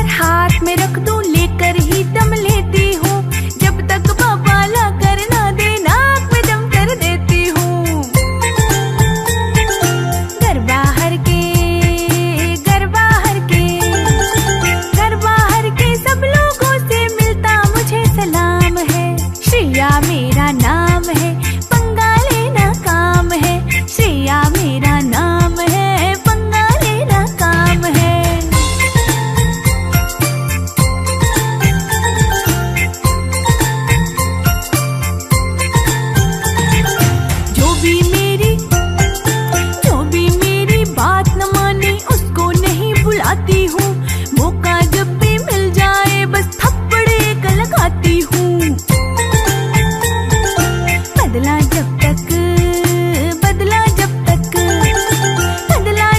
अगर हाथ में रख दूं लेकर ही दम लेती हूँ, जब तक बाबा ला कर ना दे नाक में दम कर देती हूँ। घर बाहर के घर बाहर के घर बाहर के सब लोगों से मिलता मुझे सलाम है। श्रेया मेरा नाम है, पंगा लेना काम है। श्रेया मेरा नाम है, पंगा लेना काम है। जो भी मेरी बात न माने उसको नहीं बुलाती हूँ। मौका जब भी मिल जाए बस थप्पड़ एक लगाती हूँ। बदला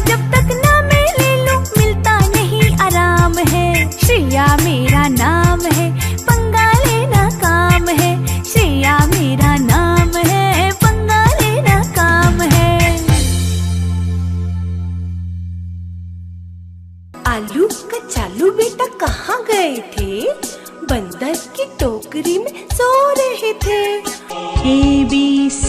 जब तक ना मैं ले लूं मिलता नहीं आराम है। श्रेया मेरा नाम है, पंगा लेना काम है। श्रेया मेरा नाम है, पंगा लेना काम है। आलू कचालू बेटा कहाँ गए थे? बंदर की टोकरी में सो रहे थे। ABC